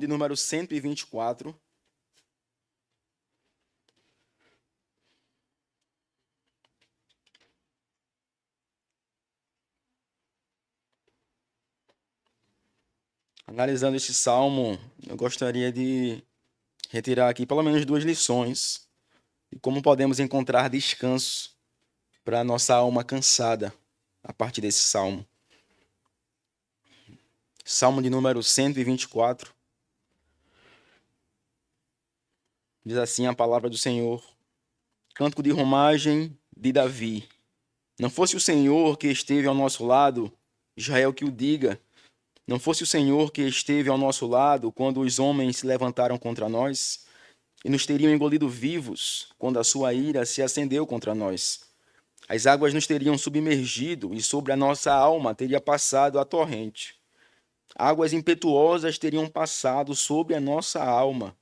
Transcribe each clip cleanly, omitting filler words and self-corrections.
de número 124. Analisando este salmo, eu gostaria de retirar aqui pelo menos 2 lições de como podemos encontrar descanso para a nossa alma cansada a partir desse salmo. Salmo de número 124. Diz assim a palavra do Senhor: Cântico de romagem de Davi. Não fosse o Senhor que esteve ao nosso lado, Israel que o diga. Não fosse o Senhor que esteve ao nosso lado quando os homens se levantaram contra nós e nos teriam engolido vivos quando a sua ira se acendeu contra nós. As águas nos teriam submergido e sobre a nossa alma teria passado a torrente. Águas impetuosas teriam passado sobre a nossa alma.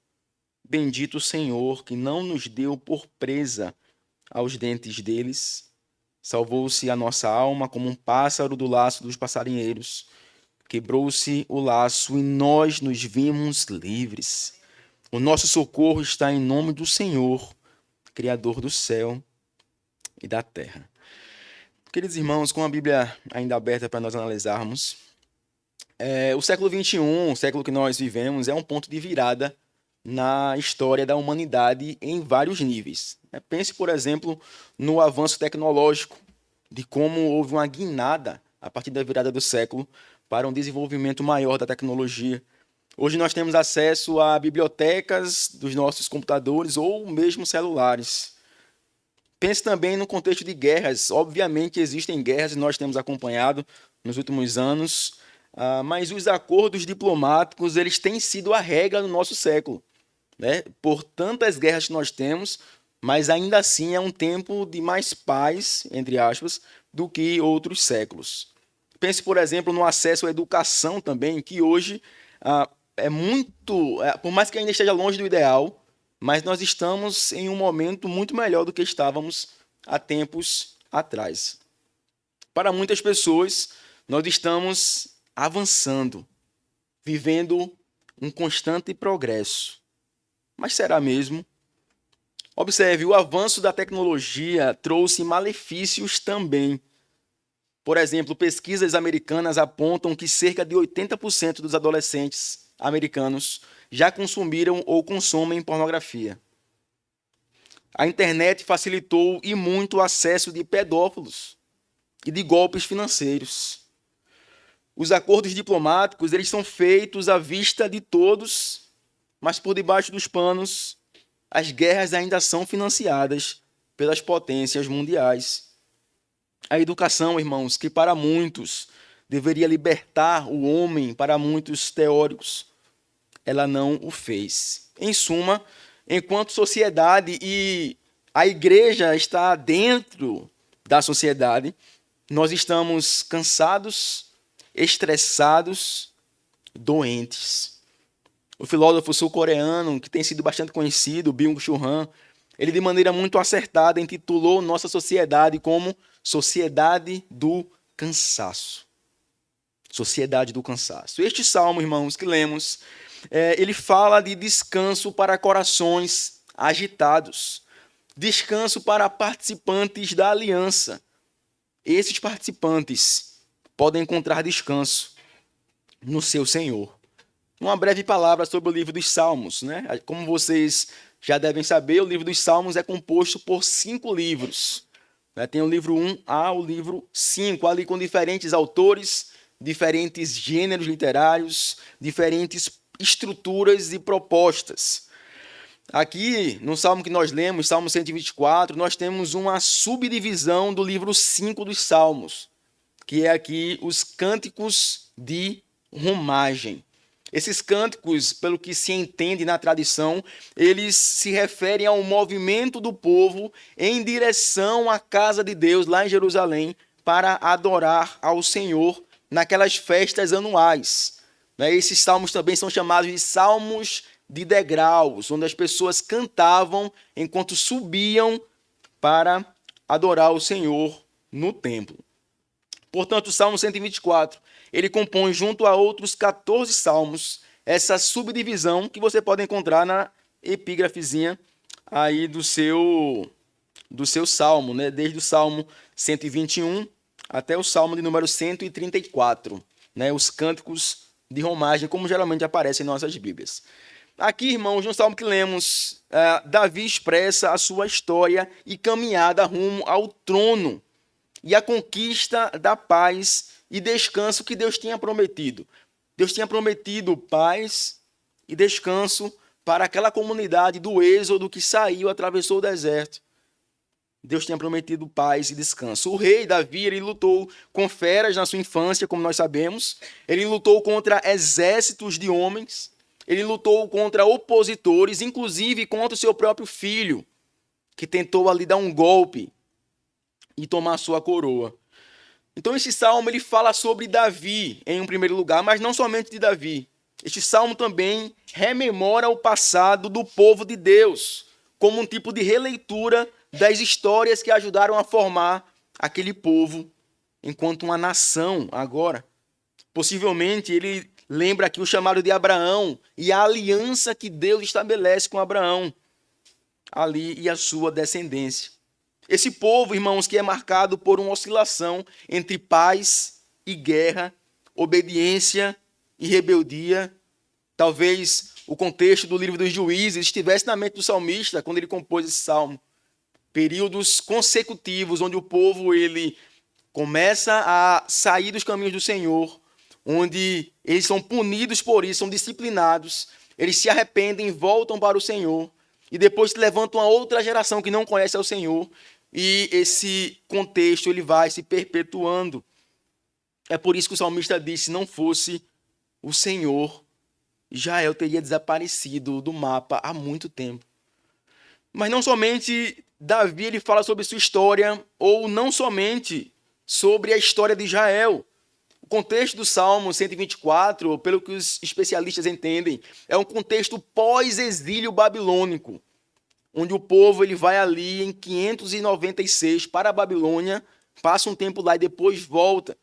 Bendito o Senhor, que não nos deu por presa aos dentes deles. Salvou-se a nossa alma como um pássaro do laço dos passarinheiros. Quebrou-se o laço e nós nos vimos livres. O nosso socorro está em nome do Senhor, Criador do céu e da terra. Queridos irmãos, com a Bíblia ainda aberta para nós analisarmos, o século XXI, o século que nós vivemos, é um ponto de virada na história da humanidade em vários níveis. Pense, por exemplo, no avanço tecnológico, de como houve uma guinada a partir da virada do século para um desenvolvimento maior da tecnologia. Hoje nós temos acesso a bibliotecas dos nossos computadores ou mesmo celulares. Pense também no contexto de guerras. Obviamente existem guerras e nós temos acompanhado nos últimos anos, mas os acordos diplomáticos eles têm sido a regra no nosso século, né? Por tantas guerras que nós temos, mas ainda assim é um tempo de mais paz, entre aspas, do que outros séculos. Pense, por exemplo, no acesso à educação também, que hoje é muito, por mais que ainda esteja longe do ideal, mas nós estamos em um momento muito melhor do que estávamos há tempos atrás. Para muitas pessoas, nós estamos avançando, vivendo um constante progresso. Mas será mesmo? Observe, o avanço da tecnologia trouxe malefícios também. Por exemplo, pesquisas americanas apontam que cerca de 80% dos adolescentes americanos já consumiram ou consomem pornografia. A internet facilitou e muito o acesso de pedófilos e de golpes financeiros. Os acordos diplomáticos eles são feitos à vista de todos, mas por debaixo dos panos, as guerras ainda são financiadas pelas potências mundiais. A educação, irmãos, que para muitos deveria libertar o homem, para muitos teóricos, ela não o fez. Em suma, enquanto sociedade e a igreja está dentro da sociedade, nós estamos cansados, estressados, doentes. O filósofo sul-coreano, que tem sido bastante conhecido, Byung-Chul Han, ele de maneira muito acertada intitulou nossa sociedade como Sociedade do Cansaço. Sociedade do Cansaço. Este salmo, irmãos, que lemos, ele fala de descanso para corações agitados, descanso para participantes da aliança. Esses participantes podem encontrar descanso no seu Senhor. Uma breve palavra sobre o livro dos Salmos, né? Como vocês já devem saber, o livro dos Salmos é composto por 5 livros. Tem o livro 1 ao livro 5, ali com diferentes autores, diferentes gêneros literários, diferentes estruturas e propostas. Aqui, no salmo que nós lemos, Salmo 124, nós temos uma subdivisão do livro 5 dos Salmos, que é aqui os cânticos de romagem. Esses cânticos, pelo que se entende na tradição, eles se referem ao movimento do povo em direção à casa de Deus, lá em Jerusalém, para adorar ao Senhor naquelas festas anuais. Esses salmos também são chamados de salmos de degraus, onde as pessoas cantavam enquanto subiam para adorar o Senhor no templo. Portanto, o Salmo 124, ele compõe, junto a outros 14 salmos, essa subdivisão que você pode encontrar na epígrafezinha aí do seu salmo, né? Desde o Salmo 121 até o Salmo de número 134, né? Os cânticos de romagem, como geralmente aparecem em nossas Bíblias. Aqui, irmãos, no salmo que lemos, Davi expressa a sua história e caminhada rumo ao trono e a conquista da paz e descanso que Deus tinha prometido. Deus tinha prometido paz e descanso para aquela comunidade do Êxodo que saiu, atravessou o deserto. Deus tinha prometido paz e descanso. O rei Davi, ele lutou com feras na sua infância, como nós sabemos. Ele lutou contra exércitos de homens. Ele lutou contra opositores, inclusive contra o seu próprio filho, que tentou ali dar um golpe e tomar sua coroa. Então esse salmo ele fala sobre Davi em um primeiro lugar, mas não somente de Davi. Este salmo também rememora o passado do povo de Deus, como um tipo de releitura das histórias que ajudaram a formar aquele povo enquanto uma nação agora. Possivelmente ele lembra aqui o chamado de Abraão e a aliança que Deus estabelece com Abraão ali e a sua descendência. Esse povo, irmãos, que é marcado por uma oscilação entre paz e guerra, obediência e rebeldia. Talvez o contexto do livro dos Juízes estivesse na mente do salmista quando ele compôs esse salmo. Períodos consecutivos onde o povo ele começa a sair dos caminhos do Senhor, onde eles são punidos por isso, são disciplinados, eles se arrependem, voltam para o Senhor, e depois se levanta uma outra geração que não conhece ao Senhor, e esse contexto ele vai se perpetuando. É por isso que o salmista disse: se não fosse o Senhor, Israel teria desaparecido do mapa há muito tempo. Mas não somente Davi ele fala sobre sua história, ou não somente sobre a história de Israel. O contexto do Salmo 124, pelo que os especialistas entendem, é um contexto pós-exílio babilônico, onde o povo ele vai ali em 596 para a Babilônia, passa um tempo lá e depois volta.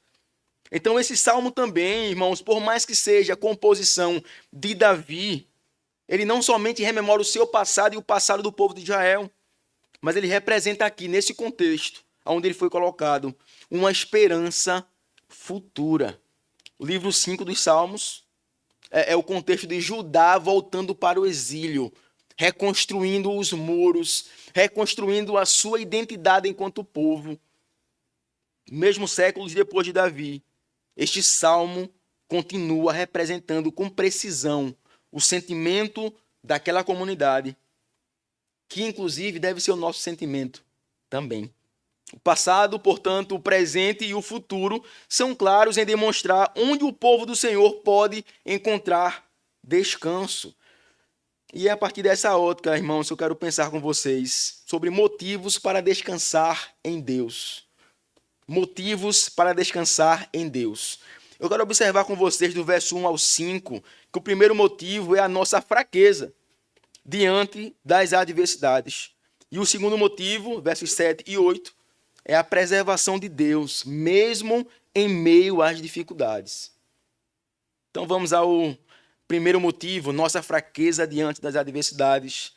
Então esse salmo também, irmãos, por mais que seja a composição de Davi, ele não somente rememora o seu passado e o passado do povo de Israel, mas ele representa aqui, nesse contexto, onde ele foi colocado, uma esperança futura. O livro 5 dos Salmos é o contexto de Judá voltando para o exílio, reconstruindo os muros, reconstruindo a sua identidade enquanto povo. Mesmo séculos depois de Davi, este salmo continua representando com precisão o sentimento daquela comunidade, que inclusive deve ser o nosso sentimento também. O passado, portanto, o presente e o futuro são claros em demonstrar onde o povo do Senhor pode encontrar descanso. E é a partir dessa ótica, irmãos, que eu quero pensar com vocês sobre motivos para descansar em Deus. Motivos para descansar em Deus. Eu quero observar com vocês do verso 1 ao 5 que o primeiro motivo é a nossa fraqueza diante das adversidades. E o segundo motivo, versos 7 e 8, é a preservação de Deus, mesmo em meio às dificuldades. Então vamos ao primeiro motivo, nossa fraqueza diante das adversidades.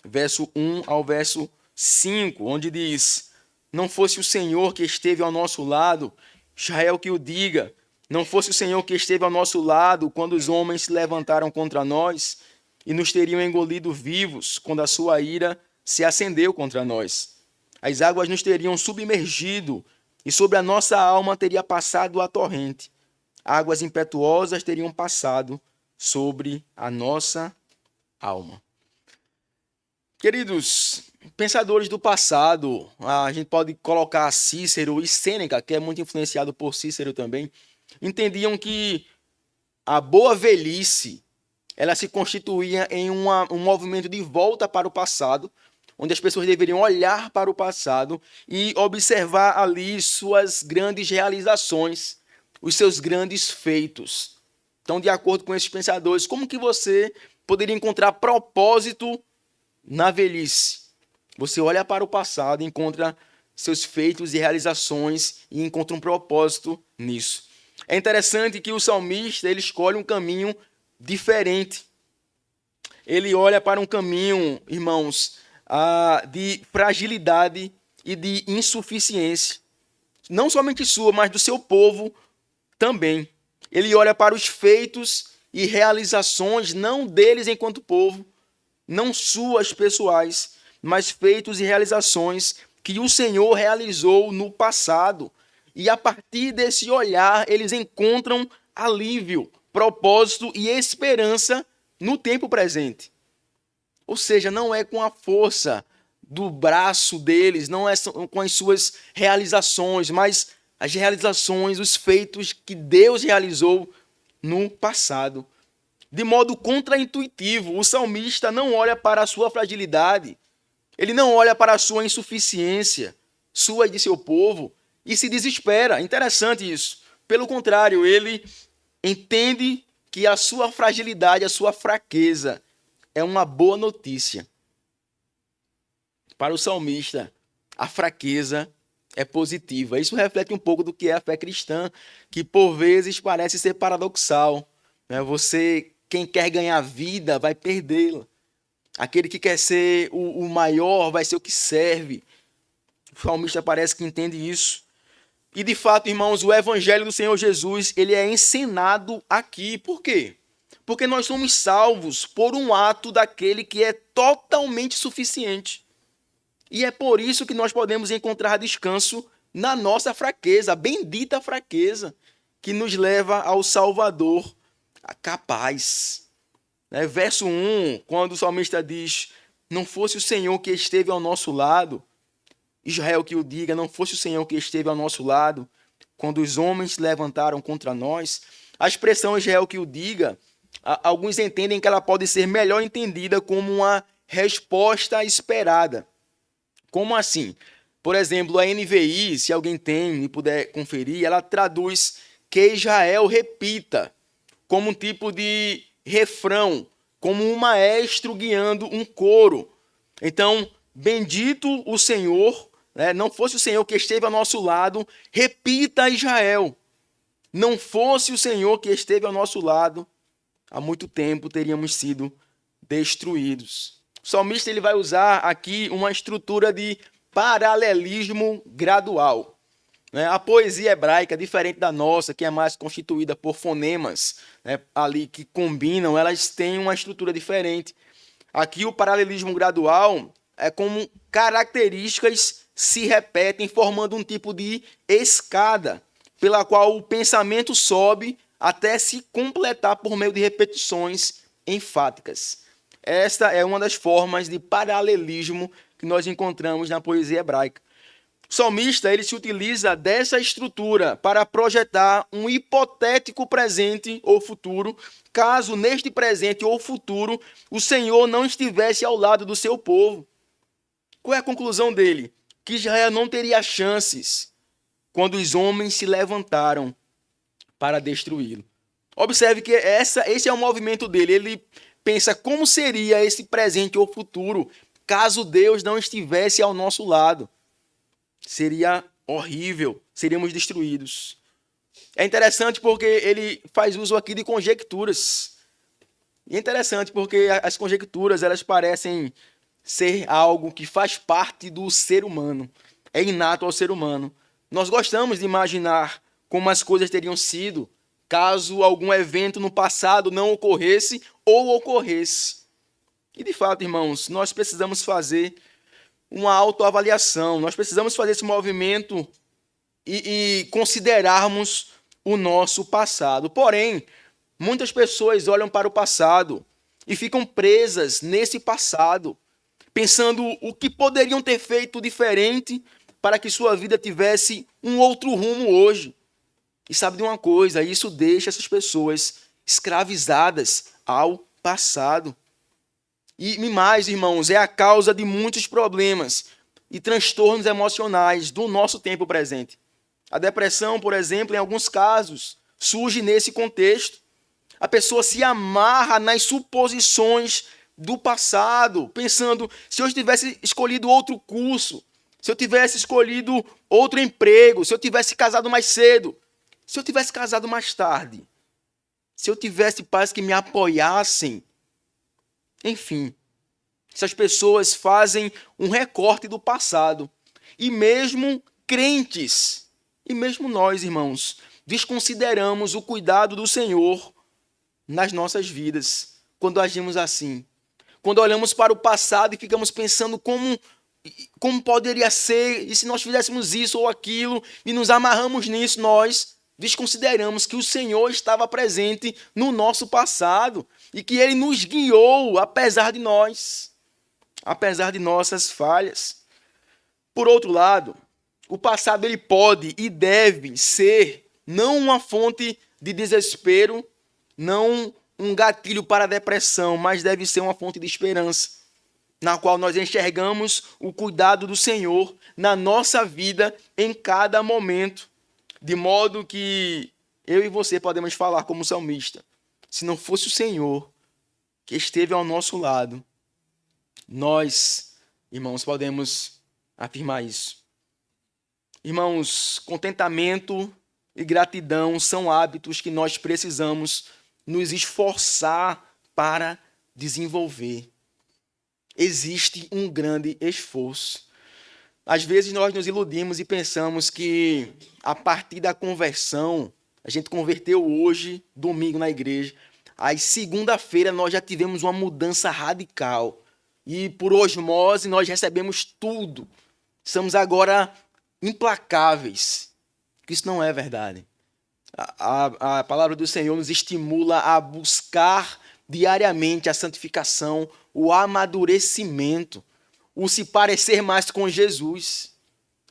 Verso 1 ao verso 5, onde diz: não fosse o Senhor que esteve ao nosso lado, Israel que o diga, não fosse o Senhor que esteve ao nosso lado quando os homens se levantaram contra nós e nos teriam engolido vivos quando a sua ira se acendeu contra nós. As águas nos teriam submergido e sobre a nossa alma teria passado a torrente. Águas impetuosas teriam passado sobre a nossa alma. Queridos pensadores do passado, a gente pode colocar Cícero e Sêneca, que é muito influenciado por Cícero também, entendiam que a boa velhice ela se constituía em um movimento de volta para o passado, onde as pessoas deveriam olhar para o passado e observar ali suas grandes realizações, os seus grandes feitos. Então, de acordo com esses pensadores, como que você poderia encontrar propósito na velhice? Você olha para o passado, encontra seus feitos e realizações e encontra um propósito nisso. É interessante que o salmista ele escolhe um caminho diferente. Ele olha para um caminho, irmãos, de fragilidade e de insuficiência. Não somente sua, mas do seu povo também. Ele olha para os feitos e realizações, não deles enquanto povo, não suas pessoais, mas feitos e realizações que o Senhor realizou no passado. E a partir desse olhar, eles encontram alívio, propósito e esperança no tempo presente. Ou seja, não é com a força do braço deles, não é com as suas realizações, mas as realizações, os feitos que Deus realizou no passado. De modo contraintuitivo, o salmista não olha para a sua fragilidade, ele não olha para a sua insuficiência, sua e de seu povo, e se desespera. Interessante isso. Pelo contrário, ele entende que a sua fragilidade, a sua fraqueza é uma boa notícia. Para o salmista, a fraqueza é positiva. Isso reflete um pouco do que é a fé cristã, que por vezes parece ser paradoxal. Quem quer ganhar vida, vai perdê-la. Aquele que quer ser o maior, vai ser o que serve. O salmista parece que entende isso. E de fato, irmãos, o evangelho do Senhor Jesus, ele é encenado aqui. Por quê? Porque nós somos salvos por um ato daquele que é totalmente suficiente. E é por isso que nós podemos encontrar descanso na nossa fraqueza, a bendita fraqueza, que nos leva ao Salvador capaz. Verso 1, quando o salmista diz: não fosse o Senhor que esteve ao nosso lado, Israel que o diga, não fosse o Senhor que esteve ao nosso lado, quando os homens se levantaram contra nós. A expressão Israel que o diga, alguns entendem que ela pode ser melhor entendida como uma resposta esperada. Como assim? Por exemplo, a NVI, se alguém tem e puder conferir, ela traduz que Israel repita, como um tipo de refrão, como um maestro guiando um coro. Então, bendito o Senhor, não fosse o Senhor que esteve ao nosso lado, repita Israel. Não fosse o Senhor que esteve ao nosso lado, há muito tempo teríamos sido destruídos. O salmista ele vai usar aqui uma estrutura de paralelismo gradual. A poesia hebraica, diferente da nossa, que é mais constituída por fonemas, ali que combinam, elas têm uma estrutura diferente. Aqui o paralelismo gradual é como características se repetem, formando um tipo de escada, pela qual o pensamento sobe até se completar por meio de repetições enfáticas. Esta é uma das formas de paralelismo que nós encontramos na poesia hebraica. O salmista ele se utiliza dessa estrutura para projetar um hipotético presente ou futuro, caso neste presente ou futuro o Senhor não estivesse ao lado do seu povo. Qual é a conclusão dele? Que Israel não teria chances quando os homens se levantaram para destruí-lo. Observe que esse é o movimento dele. Ele pensa como seria esse presente ou futuro caso Deus não estivesse ao nosso lado. Seria horrível, seríamos destruídos. É interessante porque ele faz uso aqui de conjecturas. E é interessante porque as conjecturas elas parecem ser algo que faz parte do ser humano. É inato ao ser humano. Nós gostamos de imaginar como as coisas teriam sido caso algum evento no passado não ocorresse ou ocorresse. E de fato, irmãos, nós precisamos fazer uma autoavaliação. Nós precisamos fazer esse movimento e considerarmos o nosso passado. Porém, muitas pessoas olham para o passado e ficam presas nesse passado, pensando o que poderiam ter feito diferente para que sua vida tivesse um outro rumo hoje. E sabe de uma coisa, isso deixa essas pessoas escravizadas ao passado. E mais, irmãos, é a causa de muitos problemas e transtornos emocionais do nosso tempo presente. A depressão, por exemplo, em alguns casos, surge nesse contexto. A pessoa se amarra nas suposições do passado, pensando, se eu tivesse escolhido outro curso, se eu tivesse escolhido outro emprego, se eu tivesse casado mais cedo, se eu tivesse casado mais tarde, Se eu tivesse pais que me apoiassem. Enfim, essas pessoas fazem um recorte do passado. E mesmo crentes, e mesmo nós, irmãos, desconsideramos o cuidado do Senhor nas nossas vidas quando agimos assim. Quando olhamos para o passado e ficamos pensando como poderia ser, e se nós fizéssemos isso ou aquilo, e nos amarramos nisso, nós desconsideramos que o Senhor estava presente no nosso passado e que Ele nos guiou, apesar de nós, apesar de nossas falhas. Por outro lado, o passado ele pode e deve ser não uma fonte de desespero, não um gatilho para a depressão, mas deve ser uma fonte de esperança, na qual nós enxergamos o cuidado do Senhor na nossa vida em cada momento, de modo que eu e você podemos falar como salmista: se não fosse o Senhor que esteve ao nosso lado, nós, irmãos, podemos afirmar isso. Irmãos, contentamento e gratidão são hábitos que nós precisamos nos esforçar para desenvolver. Existe um grande esforço. Às vezes nós nos iludimos e pensamos que a partir da conversão, a gente converteu hoje, domingo na igreja, aí segunda-feira nós já tivemos uma mudança radical. E por osmose nós recebemos tudo. Somos agora implacáveis. Isso não é verdade. A palavra do Senhor nos estimula a buscar diariamente a santificação, o amadurecimento, o se parecer mais com Jesus,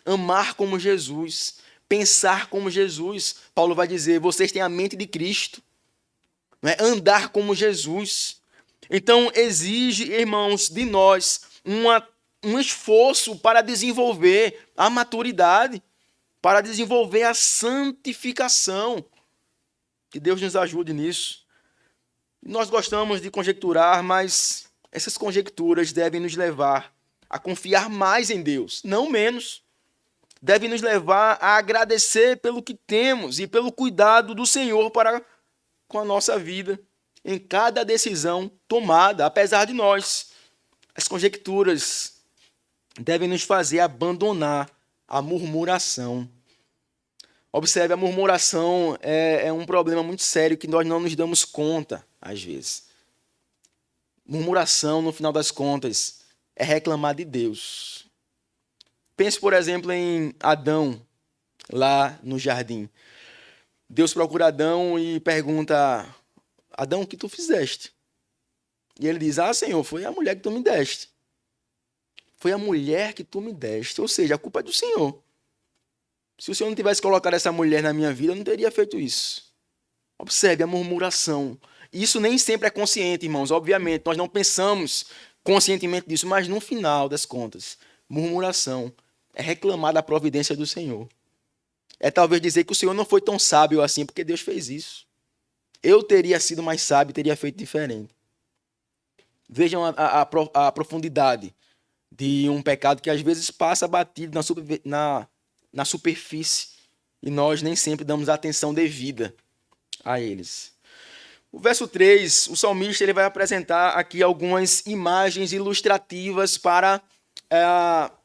amar como Jesus, pensar como Jesus. Paulo vai dizer: vocês têm a mente de Cristo, não é? Andar como Jesus. Então exige, irmãos, de nós um esforço para desenvolver a maturidade, para desenvolver a santificação. Que Deus nos ajude nisso. Nós gostamos de conjecturar, mas essas conjecturas devem nos levar a confiar mais em Deus, não menos. Devem nos levar a agradecer pelo que temos e pelo cuidado do Senhor para com a nossa vida, em cada decisão tomada, apesar de nós. As conjecturas devem nos fazer abandonar a murmuração. Observe, a murmuração é um problema muito sério que nós não nos damos conta, às vezes. Murmuração, no final das contas, é reclamar de Deus. Pense, por exemplo, em Adão, lá no jardim. Deus procura Adão e pergunta: Adão, o que tu fizeste? E ele diz: ah, Senhor, foi a mulher que tu me deste. Foi a mulher que tu me deste. Ou seja, a culpa é do Senhor. Se o Senhor não tivesse colocado essa mulher na minha vida, eu não teria feito isso. Observe a murmuração. Isso nem sempre é consciente, irmãos. Obviamente, nós não pensamos conscientemente disso, mas no final das contas, murmuração é reclamar da providência do Senhor. É talvez dizer que o Senhor não foi tão sábio assim, porque Deus fez isso. Eu teria sido mais sábio, teria feito diferente. Vejam a profundidade de um pecado que às vezes passa batido na superfície e nós nem sempre damos atenção devida a eles. O verso 3, o salmista ele vai apresentar aqui algumas imagens ilustrativas para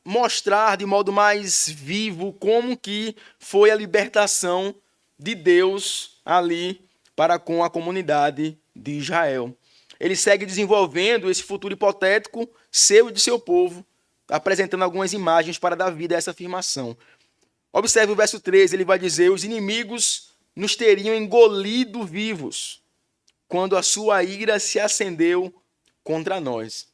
mostrar de modo mais vivo como que foi a libertação de Deus ali para com a comunidade de Israel. Ele segue desenvolvendo esse futuro hipotético seu e de seu povo, apresentando algumas imagens para dar vida a essa afirmação. Observe o verso 13, ele vai dizer: os inimigos nos teriam engolido vivos quando a sua ira se acendeu contra nós.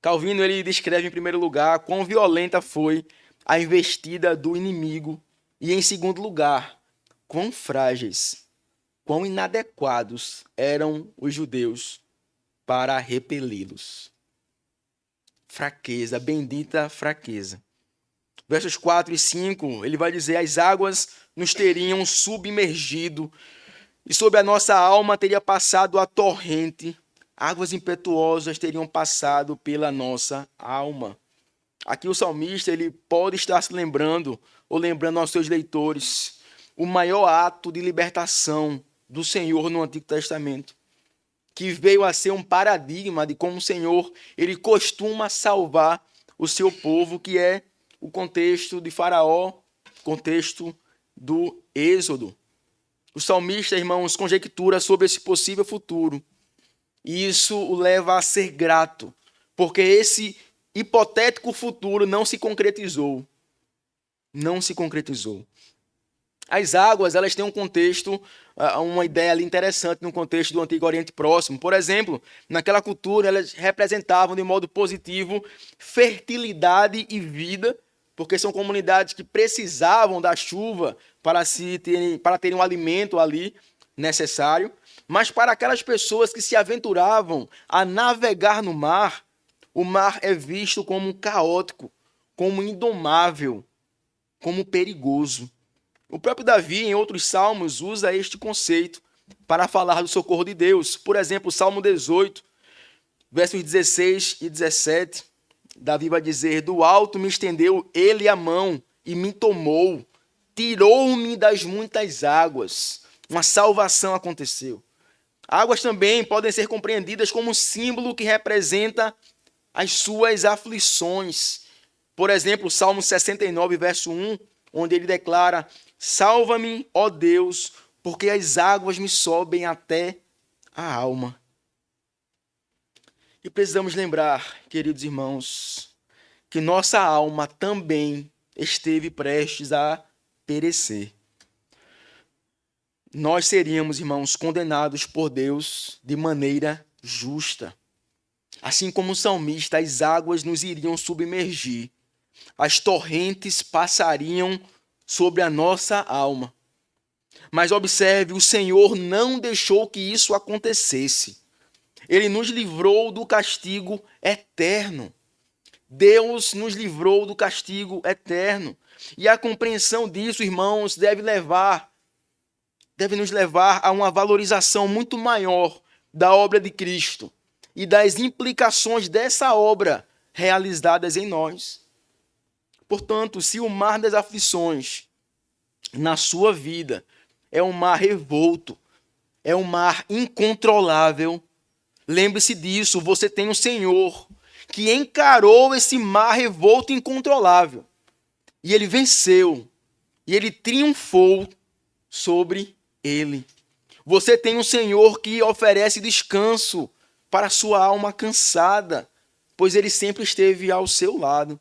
Calvino ele descreve em primeiro lugar quão violenta foi a investida do inimigo e em segundo lugar, quão frágeis, quão inadequados eram os judeus para repeli-los. Fraqueza, bendita fraqueza. Versos 4 e 5, ele vai dizer: as águas nos teriam submergido e sobre a nossa alma teria passado a torrente. Águas impetuosas teriam passado pela nossa alma. Aqui o salmista ele pode estar se lembrando, ou lembrando aos seus leitores, o maior ato de libertação do Senhor no Antigo Testamento, que veio a ser um paradigma de como o Senhor ele costuma salvar o seu povo, que é o contexto de Faraó, contexto do Êxodo. O salmista, irmãos, conjectura sobre esse possível futuro. E isso o leva a ser grato, porque esse hipotético futuro não se concretizou. Não se concretizou. As águas, elas têm um contexto, uma ideia ali interessante no contexto do Antigo Oriente Próximo. Por exemplo, naquela cultura, elas representavam de modo positivo fertilidade e vida, porque são comunidades que precisavam da chuva para terem um alimento ali necessário. Mas para aquelas pessoas que se aventuravam a navegar no mar, o mar é visto como caótico, como indomável, como perigoso. O próprio Davi, em outros salmos, usa este conceito para falar do socorro de Deus. Por exemplo, o Salmo 18, versos 16 e 17, Davi vai dizer: do alto me estendeu ele a mão e me tomou, tirou-me das muitas águas. Uma salvação aconteceu. Águas também podem ser compreendidas como um símbolo que representa as suas aflições. Por exemplo, o Salmo 69, verso 1, onde ele declara: salva-me, ó Deus, porque as águas me sobem até a alma. E precisamos lembrar, queridos irmãos, que nossa alma também esteve prestes a perecer. Nós seríamos, irmãos, condenados por Deus de maneira justa. Assim como o salmista, as águas nos iriam submergir. As torrentes passariam sobre a nossa alma. Mas observe, o Senhor não deixou que isso acontecesse. Ele nos livrou do castigo eterno. Deus nos livrou do castigo eterno. E a compreensão disso, irmãos, deve nos levar a uma valorização muito maior da obra de Cristo e das implicações dessa obra realizadas em nós. Portanto, se o mar das aflições na sua vida é um mar revolto, é um mar incontrolável, lembre-se disso, você tem um Senhor que encarou esse mar revolto e incontrolável. E ele venceu, e ele triunfou sobre ele. Você tem um Senhor que oferece descanso para a sua alma cansada, pois ele sempre esteve ao seu lado.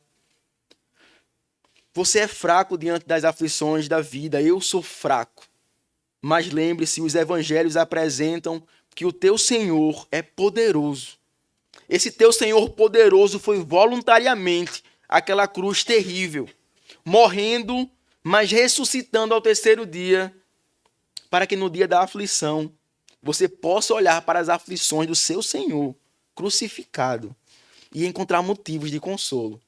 Você é fraco diante das aflições da vida, eu sou fraco. Mas lembre-se, os evangelhos apresentam que o teu Senhor é poderoso. Esse teu Senhor poderoso foi voluntariamente àquela cruz terrível, morrendo, mas ressuscitando ao terceiro dia, para que no dia da aflição você possa olhar para as aflições do seu Senhor crucificado e encontrar motivos de consolo,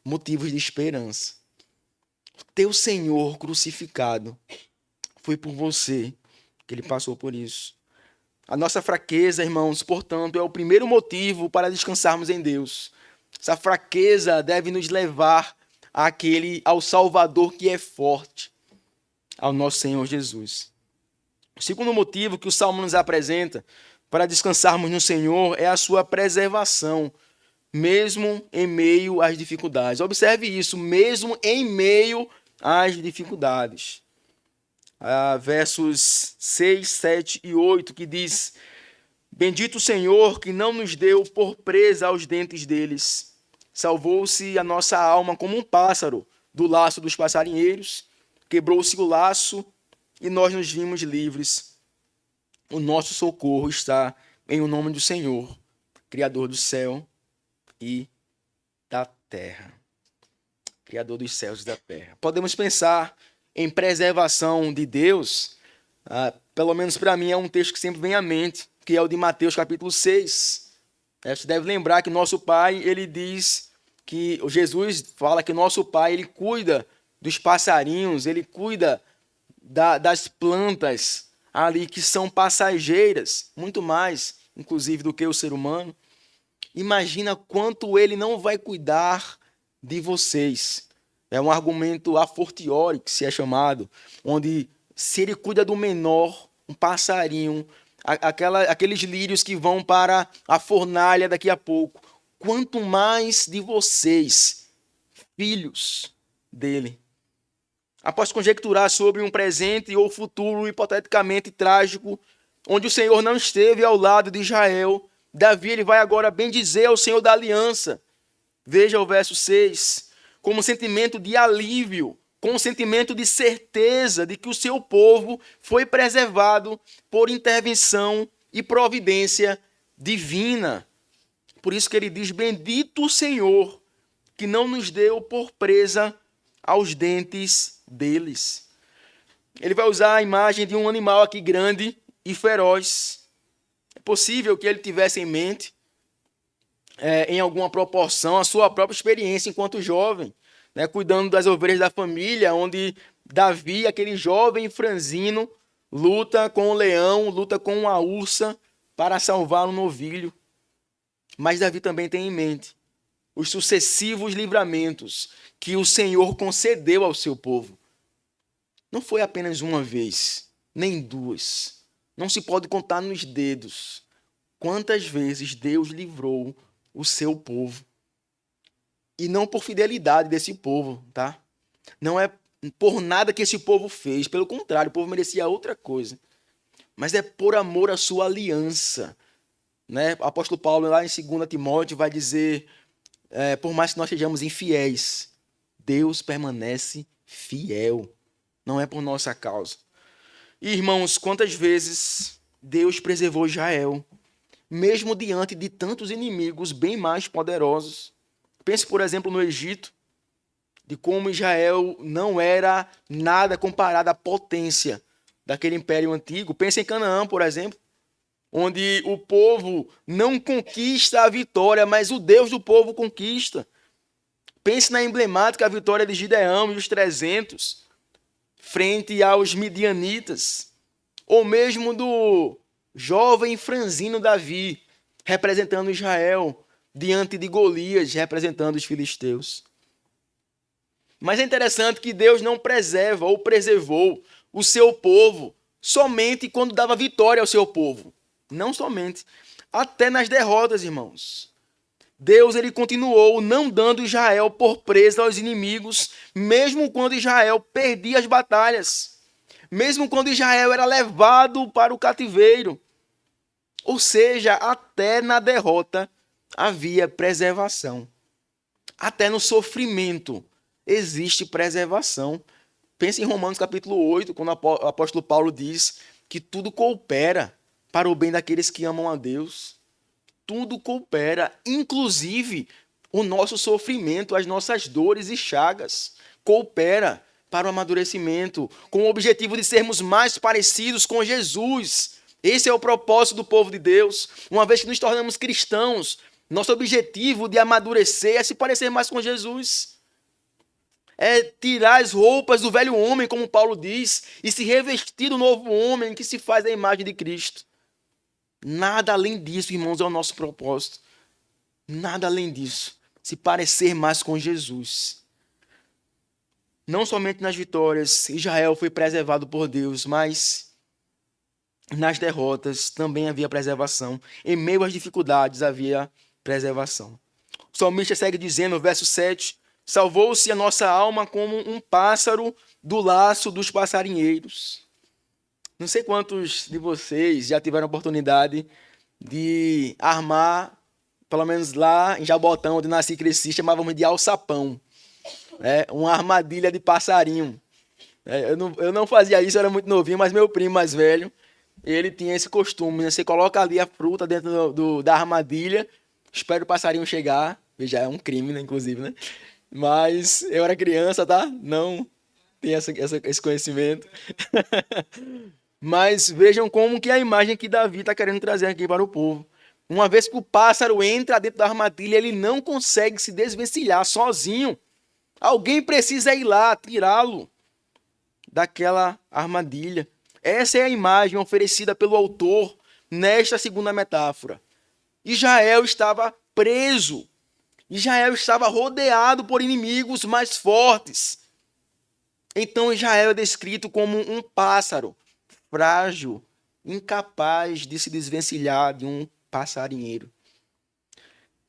motivos de esperança. O teu Senhor crucificado foi por você que ele passou por isso. A nossa fraqueza, irmãos, portanto, é o primeiro motivo para descansarmos em Deus. Essa fraqueza deve nos levar ao Salvador que é forte, ao nosso Senhor Jesus. O segundo motivo que o Salmo nos apresenta para descansarmos no Senhor é a sua preservação, mesmo em meio às dificuldades. Observe isso, mesmo em meio às dificuldades. Versos 6, 7 e 8, que diz: bendito o Senhor que não nos deu por presa aos dentes deles. Salvou-se a nossa alma como um pássaro do laço dos passarinheiros. Quebrou-se o laço e nós nos vimos livres. O nosso socorro está em o nome do Senhor, Criador do céu e da terra. Criador dos céus e da terra. Podemos pensar em preservação de Deus, pelo menos para mim é um texto que sempre vem à mente, que é o de Mateus capítulo 6. Você deve lembrar que nosso Pai, ele diz que Jesus fala que nosso Pai, ele cuida dos passarinhos, ele cuida das plantas ali que são passageiras, muito mais, inclusive, do que o ser humano. Imagina quanto ele não vai cuidar de vocês. É um argumento a fortiori, que se é chamado, onde se ele cuida do menor, um passarinho, aqueles lírios que vão para a fornalha daqui a pouco. Quanto mais de vocês, filhos dele. Após conjecturar sobre um presente ou futuro hipoteticamente trágico, onde o Senhor não esteve ao lado de Israel, Davi ele vai agora bendizer ao Senhor da aliança. Veja o verso 6, como um sentimento de alívio, com um sentimento de certeza de que o seu povo foi preservado por intervenção e providência divina. Por isso que ele diz, bendito o Senhor, que não nos deu por presa aos dentes deles. Ele vai usar a imagem de um animal aqui grande e feroz. É possível que ele tivesse em mente, em alguma proporção, a sua própria experiência enquanto jovem, né, cuidando das ovelhas da família, onde Davi, aquele jovem franzino, luta com o leão, luta com a ursa para salvar um novilho. Mas Davi também tem em mente os sucessivos livramentos que o Senhor concedeu ao seu povo. Não foi apenas uma vez, nem duas. Não se pode contar nos dedos quantas vezes Deus livrou o seu povo. E não por fidelidade desse povo, tá? Não é por nada que esse povo fez. Pelo contrário, o povo merecia outra coisa. Mas é por amor à sua aliança. Né? O apóstolo Paulo, lá em 2 Timóteo, vai dizer, por mais que nós sejamos infiéis, Deus permanece fiel. Não é por nossa causa. E, irmãos, quantas vezes Deus preservou Israel, mesmo diante de tantos inimigos bem mais poderosos. Pense, por exemplo, no Egito, de como Israel não era nada comparado à potência daquele império antigo. Pense em Canaã, por exemplo, onde o povo não conquista a vitória, mas o Deus do povo conquista. Pense na emblemática vitória de Gideão e os 300 frente aos midianitas, ou mesmo do jovem franzino Davi, representando Israel, diante de Golias, representando os filisteus. Mas é interessante que Deus não preserva ou preservou o seu povo somente quando dava vitória ao seu povo. Não somente. Até nas derrotas, irmãos. Deus ele continuou não dando Israel por presa aos inimigos, mesmo quando Israel perdia as batalhas. Mesmo quando Israel era levado para o cativeiro. Ou seja, até na derrota havia preservação. Até no sofrimento existe preservação. Pense em Romanos capítulo 8, quando o apóstolo Paulo diz que tudo coopera para o bem daqueles que amam a Deus. Tudo coopera, inclusive o nosso sofrimento, as nossas dores e chagas. Coopera para o amadurecimento, com o objetivo de sermos mais parecidos com Jesus. Esse é o propósito do povo de Deus. Uma vez que nos tornamos cristãos, nosso objetivo de amadurecer é se parecer mais com Jesus. É tirar as roupas do velho homem, como Paulo diz, e se revestir do novo homem que se faz a imagem de Cristo. Nada além disso, irmãos, é o nosso propósito. Nada além disso. Se parecer mais com Jesus. Não somente nas vitórias, Israel foi preservado por Deus, mas nas derrotas também havia preservação. Em meio às dificuldades havia preservação. O salmista segue dizendo, no verso 7, salvou-se a nossa alma como um pássaro do laço dos passarinheiros. Não sei quantos de vocês já tiveram a oportunidade de armar, pelo menos lá em Jabotão, onde nasci e cresci, chamávamos de alçapão. Uma armadilha de passarinho. Eu não fazia isso, eu era muito novinho, mas meu primo mais velho, ele tinha esse costume. Né? Você coloca ali a fruta dentro da armadilha, espera o passarinho chegar. Veja, é um crime, né, inclusive, né? Mas eu era criança, tá? Não tinha esse conhecimento. Mas vejam como que é a imagem que Davi está querendo trazer aqui para o povo. Uma vez que o pássaro entra dentro da armadilha, ele não consegue se desvencilhar sozinho. Alguém precisa ir lá, tirá-lo daquela armadilha. Essa é a imagem oferecida pelo autor nesta segunda metáfora. Israel estava preso. Israel estava rodeado por inimigos mais fortes. Então Israel é descrito como um pássaro frágil incapaz de se desvencilhar de um passarinheiro.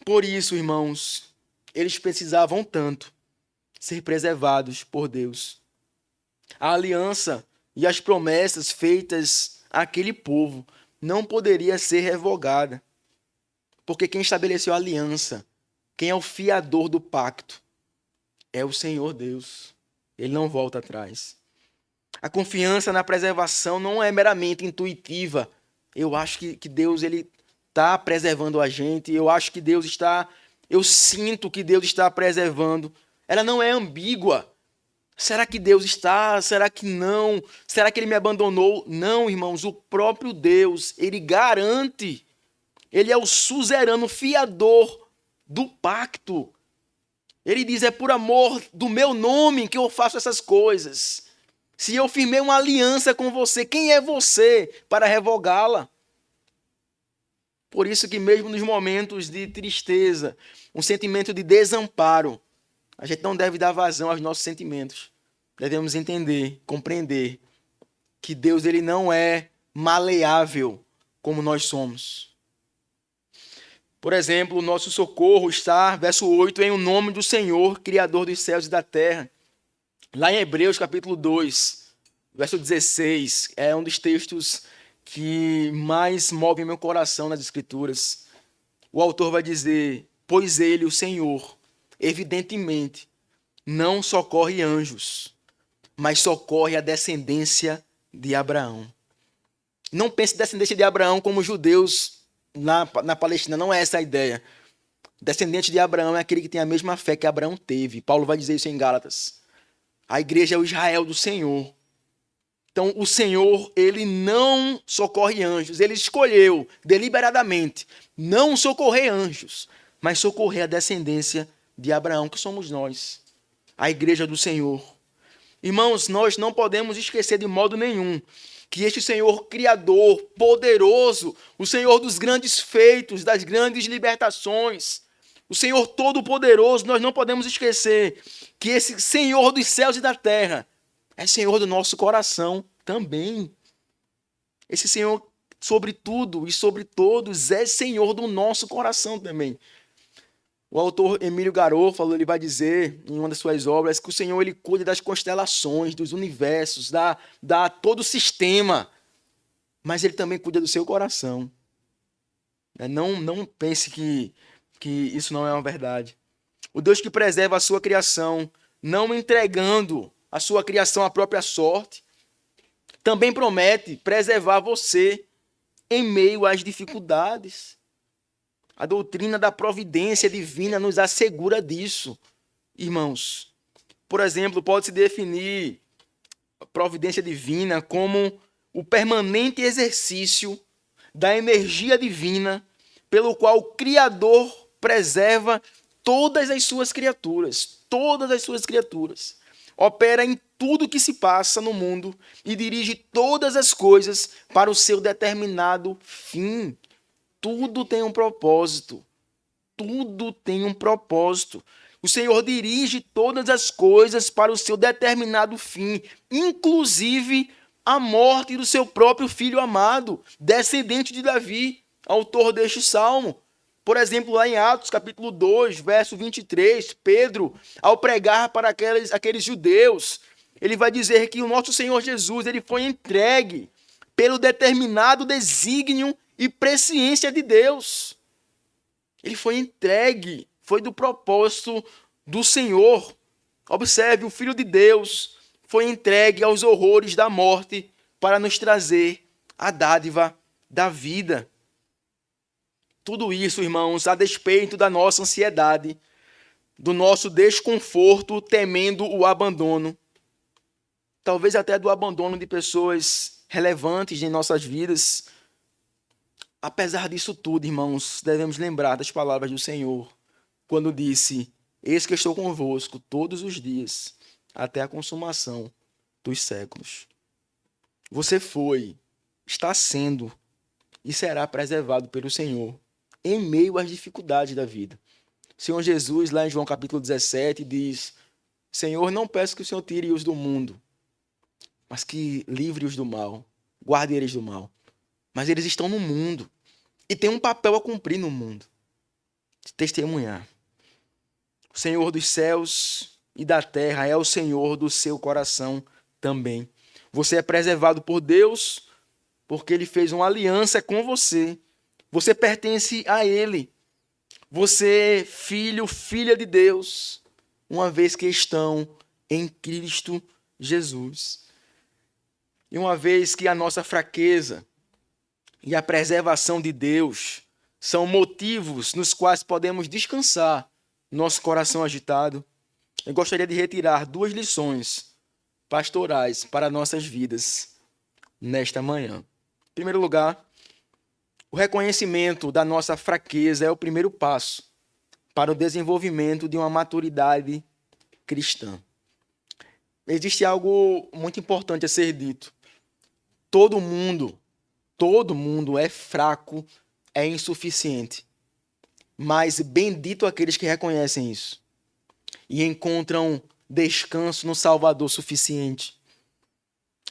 Por isso, irmãos, eles precisavam tanto ser preservados por Deus. A aliança e as promessas feitas àquele povo não poderia ser revogada, porque quem estabeleceu a aliança, quem é o fiador do pacto, é o Senhor Deus. Ele não volta atrás. A confiança na preservação não é meramente intuitiva. Eu acho que Deus ele está preservando a gente. Eu sinto que Deus está preservando. Ela não é ambígua. Será que Deus está? Será que não? Será que ele me abandonou? Não, irmãos, o próprio Deus, ele garante. Ele é o suzerano fiador do pacto. Ele diz, é por amor do meu nome que eu faço essas coisas. Se eu firmei uma aliança com você, quem é você para revogá-la? Por isso que mesmo nos momentos de tristeza, um sentimento de desamparo, a gente não deve dar vazão aos nossos sentimentos. Devemos entender, compreender que Deus ele não é maleável como nós somos. Por exemplo, o nosso socorro está, verso 8, em o nome do Senhor, Criador dos céus e da terra. Lá em Hebreus, capítulo 2, verso 16, é um dos textos que mais move meu coração nas Escrituras. O autor vai dizer, pois ele, o Senhor, evidentemente, não socorre anjos, mas socorre a descendência de Abraão. Não pense descendência de Abraão como judeus na Palestina, não é essa a ideia. Descendente de Abraão é aquele que tem a mesma fé que Abraão teve. Paulo vai dizer isso em Gálatas. A igreja é o Israel do Senhor. Então, o Senhor, ele não socorre anjos. Ele escolheu deliberadamente não socorrer anjos, mas socorrer a descendência de Abraão, que somos nós, a igreja do Senhor. Irmãos, nós não podemos esquecer de modo nenhum que este Senhor criador, poderoso, o Senhor dos grandes feitos, das grandes libertações, o Senhor todo-poderoso, nós não podemos esquecer que esse Senhor dos céus e da terra é Senhor do nosso coração também. Esse Senhor sobre tudo e sobre todos é Senhor do nosso coração também. O autor Emílio Garofalo, ele vai dizer em uma das suas obras que o Senhor ele cuida das constelações, dos universos, dá todo o sistema, mas ele também cuida do seu coração. Não pense que isso não é uma verdade. O Deus que preserva a sua criação, não entregando a sua criação à própria sorte, também promete preservar você em meio às dificuldades. A doutrina da providência divina nos assegura disso, irmãos. Por exemplo, pode-se definir a providência divina como o permanente exercício da energia divina pelo qual o Criador preserva todas as suas criaturas. Todas as suas criaturas. Opera em tudo que se passa no mundo e dirige todas as coisas para o seu determinado fim. Tudo tem um propósito. Tudo tem um propósito. O Senhor dirige todas as coisas para o seu determinado fim, inclusive a morte do seu próprio filho amado, descendente de Davi, autor deste salmo. Por exemplo, lá em Atos, capítulo 2, verso 23, Pedro, ao pregar para aqueles judeus, ele vai dizer que o nosso Senhor Jesus ele foi entregue pelo determinado desígnio e presciência de Deus. Ele foi entregue, foi do propósito do Senhor. Observe, o Filho de Deus foi entregue aos horrores da morte para nos trazer a dádiva da vida. Tudo isso, irmãos, a despeito da nossa ansiedade, do nosso desconforto, temendo o abandono, talvez até do abandono de pessoas relevantes em nossas vidas. Apesar disso tudo, irmãos, devemos lembrar das palavras do Senhor, quando disse, eis que estou convosco todos os dias, até a consumação dos séculos. Você foi, está sendo e será preservado pelo Senhor, em meio às dificuldades da vida. O Senhor Jesus, lá em João capítulo 17, diz, Senhor, não peço que o Senhor tire-os do mundo, mas que livre-os do mal, guarde eles do mal. mas eles estão no mundo e têm um papel a cumprir no mundo, de testemunhar. O Senhor dos céus e da terra é o Senhor do seu coração também. Você é preservado por Deus porque Ele fez uma aliança com você. Você pertence a Ele. Você é filho, filha de Deus, uma vez que estão em Cristo Jesus. E uma vez que a nossa fraqueza e a preservação de Deus são motivos nos quais podemos descansar nosso coração agitado, eu gostaria de retirar 2 lições pastorais para nossas vidas nesta manhã. Em primeiro lugar, o reconhecimento da nossa fraqueza é o primeiro passo para o desenvolvimento de uma maturidade cristã. Existe algo muito importante a ser dito. Todo mundo é fraco, é insuficiente. Mas bendito aqueles que reconhecem isso e encontram descanso no Salvador suficiente.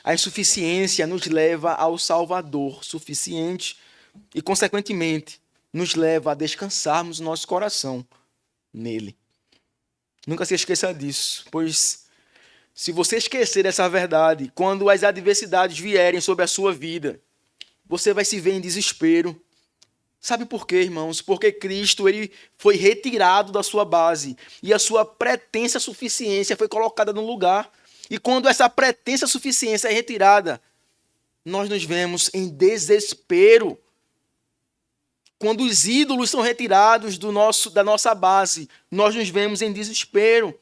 A insuficiência nos leva ao Salvador suficiente e, consequentemente, nos leva a descansarmos o nosso coração nele. Nunca se esqueça disso, pois se você esquecer dessa verdade, quando as adversidades vierem sobre a sua vida, você vai se ver em desespero. Sabe por quê, irmãos? Porque Cristo ele foi retirado da sua base e a sua pretensa suficiência foi colocada no lugar. E quando essa pretensa suficiência é retirada, nós nos vemos em desespero. Quando os ídolos são retirados da nossa base, nós nos vemos em desespero.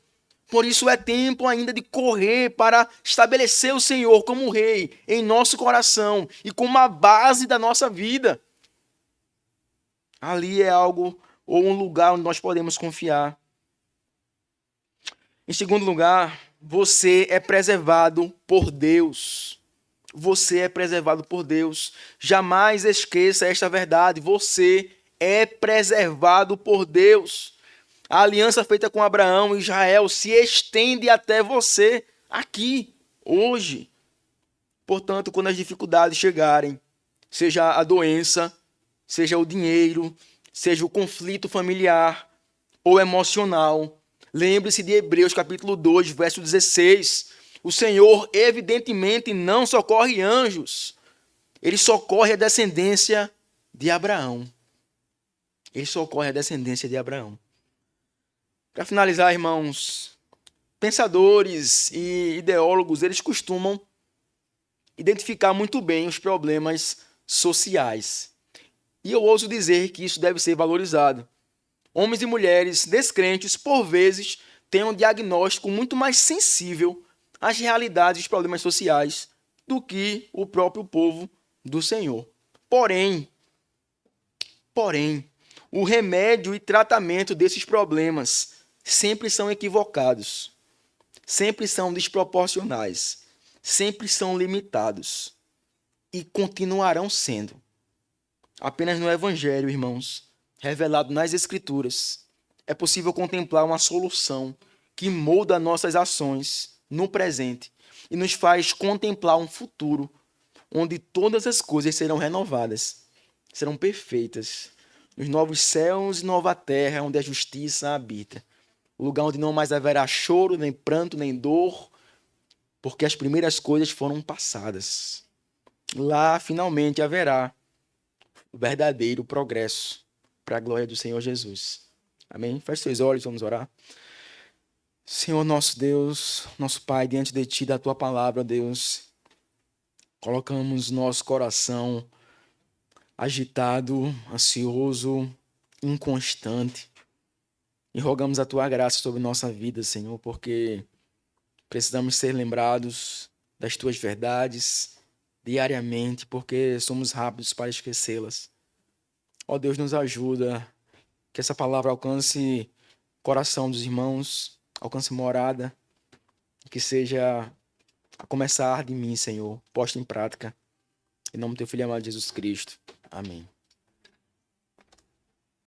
Por isso é tempo ainda de correr para estabelecer o Senhor como Rei em nosso coração e como a base da nossa vida. Ali é algo ou um lugar onde nós podemos confiar. Em segundo lugar, você é preservado por Deus. Você é preservado por Deus. Jamais esqueça esta verdade. Você é preservado por Deus. A aliança feita com Abraão e Israel se estende até você aqui, hoje. Portanto, quando as dificuldades chegarem, seja a doença, seja o dinheiro, seja o conflito familiar ou emocional, lembre-se de Hebreus capítulo 2, verso 16. O Senhor evidentemente não socorre anjos, ele socorre a descendência de Abraão. Ele socorre a descendência de Abraão. Para finalizar, irmãos, pensadores e ideólogos, eles costumam identificar muito bem os problemas sociais. E eu ouso dizer que isso deve ser valorizado. Homens e mulheres descrentes, por vezes, têm um diagnóstico muito mais sensível às realidades e problemas sociais do que o próprio povo do Senhor. Porém, o remédio e tratamento desses problemas sempre são equivocados, sempre são desproporcionais, sempre são limitados e continuarão sendo. Apenas no Evangelho, irmãos, revelado nas Escrituras, é possível contemplar uma solução que molda nossas ações no presente e nos faz contemplar um futuro onde todas as coisas serão renovadas, serão perfeitas, nos novos céus e nova terra onde a justiça habita. O lugar onde não mais haverá choro, nem pranto, nem dor, porque as primeiras coisas foram passadas. Lá, finalmente, haverá o verdadeiro progresso para a glória do Senhor Jesus. Amém? Feche seus olhos, vamos orar. Senhor nosso Deus, nosso Pai, diante de Ti, da Tua palavra, Deus, colocamos nosso coração agitado, ansioso, inconstante, e rogamos a Tua graça sobre nossa vida, Senhor, porque precisamos ser lembrados das Tuas verdades diariamente, porque somos rápidos para esquecê-las. Ó Deus, nos ajuda, que essa palavra alcance o coração dos irmãos, alcance morada, que seja a começar de mim, Senhor, posta em prática. Em nome do Teu Filho amado Jesus Cristo. Amém.